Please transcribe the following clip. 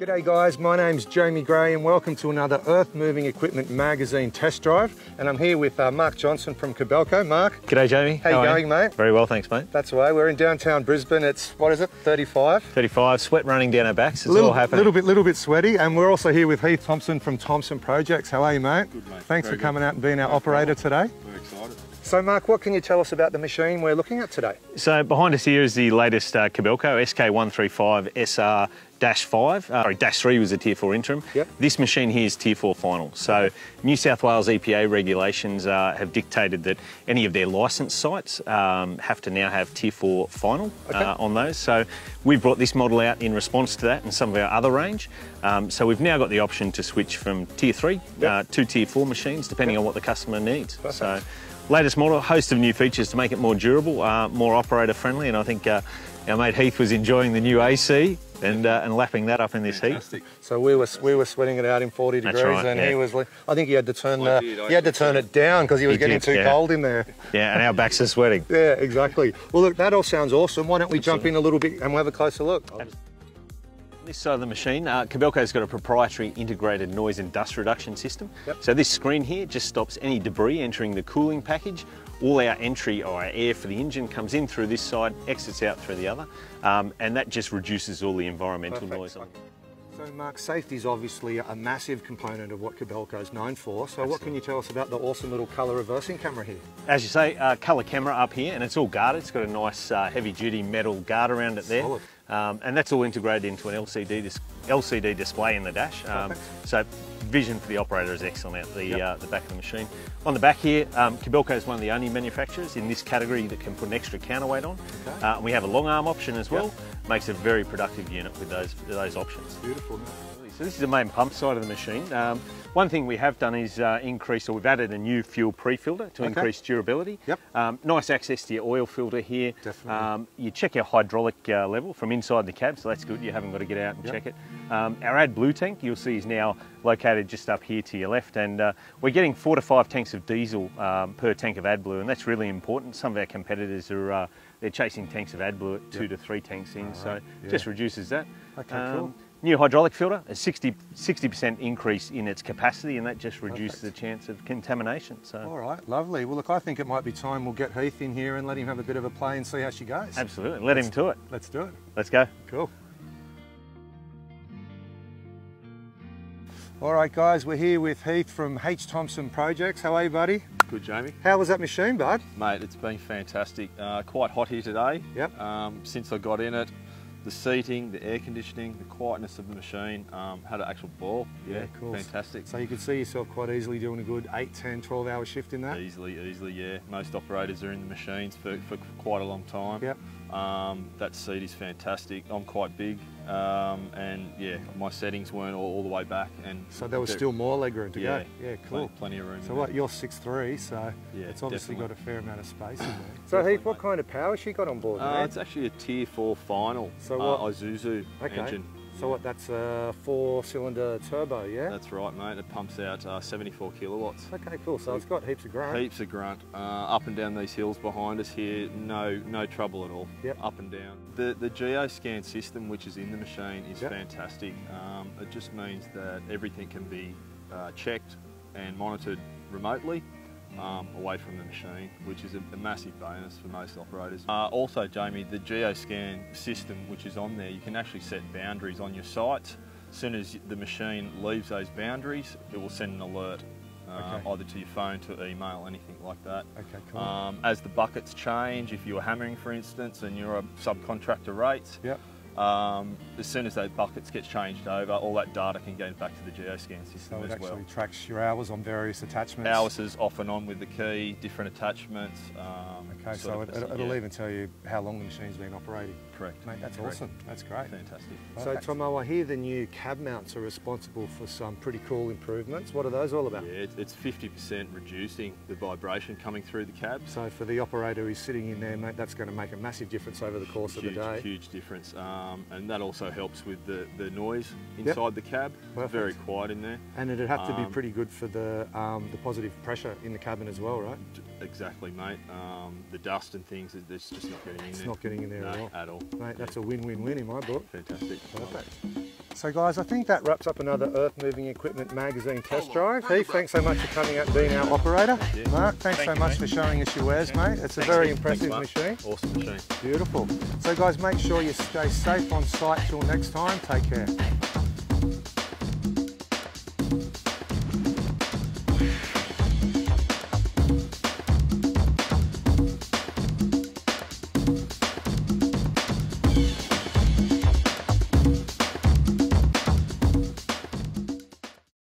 G'day guys, my name's Jamie Gray and welcome to another Earthmoving Equipment Magazine test drive. And I'm here with Mark Johnson from Kobelco. Mark. G'day Jamie. How you going, mate? Very well, thanks mate. That's the way. We're in downtown Brisbane. It's, what is it, 35? 35, sweat running down our backs. It's all happening. Little bit sweaty. And we're also here with Heath Thompson from Thompson Projects. How are you, mate? Good, mate. Thanks for coming out and being our operator today. We're excited. So Mark, what can you tell us about the machine we're looking at today? So behind us here is the latest Kobelco SK135 SR -3 was a Tier 4 interim. Yep. This machine here is Tier 4 final. So New South Wales EPA regulations have dictated that any of their licensed sites have to now have Tier 4 final on those. So we've brought this model out in response to that and some of our other range. So we've now got the option to switch from Tier 3 to Tier 4 machines depending on what the customer needs. Perfect. So latest model, host of new features to make it more durable, more operator friendly, and I think our mate Heath was enjoying the new AC and lapping that up in this Fantastic. heat. So we were sweating it out in 40 degrees, That's right, and yeah. he was. I think he had to turn it down because he was getting too cold in there. Yeah, and our backs are sweating. Yeah, exactly. Well, look, that all sounds awesome. Why don't we jump in a little bit and we'll have a closer look? This side of the machine, Kobelco's got a proprietary integrated noise and dust reduction system. Yep. So this screen here just stops any debris entering the cooling package. All our entry or our air for the engine comes in through this side, exits out through the other, and that just reduces all the environmental noise. So Mark, safety is obviously a massive component of what Kobelco is known for. So what can you tell us about the awesome little colour reversing camera here? As you say, colour camera up here, and it's all guarded. It's got a nice heavy-duty metal guard around it there. Solid. And that's all integrated into an LCD display in the dash. So vision for the operator is excellent out the back of the machine. On the back here, Kobelco is one of the only manufacturers in this category that can put an extra counterweight on. Okay. We have a long arm option as well. Makes a very productive unit with those options. Beautiful. So this is the main pump side of the machine. One thing we have done is we've added a new fuel pre-filter to increase durability. Yep. Nice access to your oil filter here. Definitely. You check your hydraulic level from inside the cab, so that's good. You haven't got to get out and check it. Our AdBlue tank, you'll see, is now located just up here to your left, and we're getting 4 to 5 tanks of diesel per tank of AdBlue, and that's really important. Some of our competitors are they're chasing tanks of AdBlue at 2 to 3 tanks in, so just reduces that. Okay, cool. New hydraulic filter, a 60% increase in its capacity, and that just reduces the chance of contamination. So. All right, lovely. Well, look, I think it might be time we'll get Heath in here and let him have a bit of a play and see how she goes. Absolutely, let him to it. Let's do it. Let's go. Cool. All right, guys, we're here with Heath from H. Thompson Projects. How are you, buddy? Good, Jamie. How was that machine, bud? Mate, it's been fantastic. Quite hot here today. Yep. Since I got in it, the seating, the air conditioning, the quietness of the machine, had an actual ball. Yeah, cool. Fantastic. So you could see yourself quite easily doing a good 8, 10, 12 hour shift in that? Easily, yeah. Most operators are in the machines for quite a long time. Yep. That seat is fantastic. I'm quite big, and yeah, my settings weren't all the way back. And so there was still more legroom to go? Yeah, cool. Plenty of room. So what, you're 6'3", so yeah, it's obviously definitely got a fair amount of space in there. So Definitely, Heath, what kind of power she got on board? It's actually a Tier 4 final Isuzu engine. So what, that's a 4-cylinder turbo, yeah? That's right, mate. It pumps out 74 kilowatts. Okay, cool. So it's got heaps of grunt. Heaps of grunt. Up and down these hills behind us here, no trouble at all. Yep. Up and down. The GeoScan system, which is in the machine, is fantastic. It just means that everything can be checked and monitored remotely. Away from the machine, which is a massive bonus for most operators. Also, Jamie, the GeoScan system which is on there, you can actually set boundaries on your sites. As soon as the machine leaves those boundaries, it will send an alert, either to your phone, to email, anything like that. Okay, cool. As the buckets change, if you're hammering, for instance, and you're a subcontractor rates, as soon as those buckets get changed over, all that data can go back to the GeoScan system so it as well. actually tracks your hours on various attachments. Hours is off and on with the key, different attachments. Okay, so it'll even tell you how long the machine's been operating. Correct. Mate, that's awesome. That's great. Fantastic. So Tomo, I hear the new cab mounts are responsible for some pretty cool improvements. What are those all about? Yeah, it's 50% reducing the vibration coming through the cab. So for the operator who's sitting in there, mate, that's going to make a massive difference over the course of the day. Huge difference. and that also helps with the noise inside the cab. It's very quiet in there. And it'd have to be pretty good for the positive pressure in the cabin as well, right? Exactly, mate. The dust and things, it's just not getting in there. It's not getting in there at all. Mate, that's a win-win-win in my book. Fantastic. Perfect. So guys, I think that wraps up another Earth Moving Equipment magazine test drive. Heath, thanks so much for coming out and being our operator. Yeah. Mark, thanks so much for showing us your wares, mate. It's a very impressive machine. Awesome machine. Beautiful. So guys, make sure you stay safe on site till next time. Take care.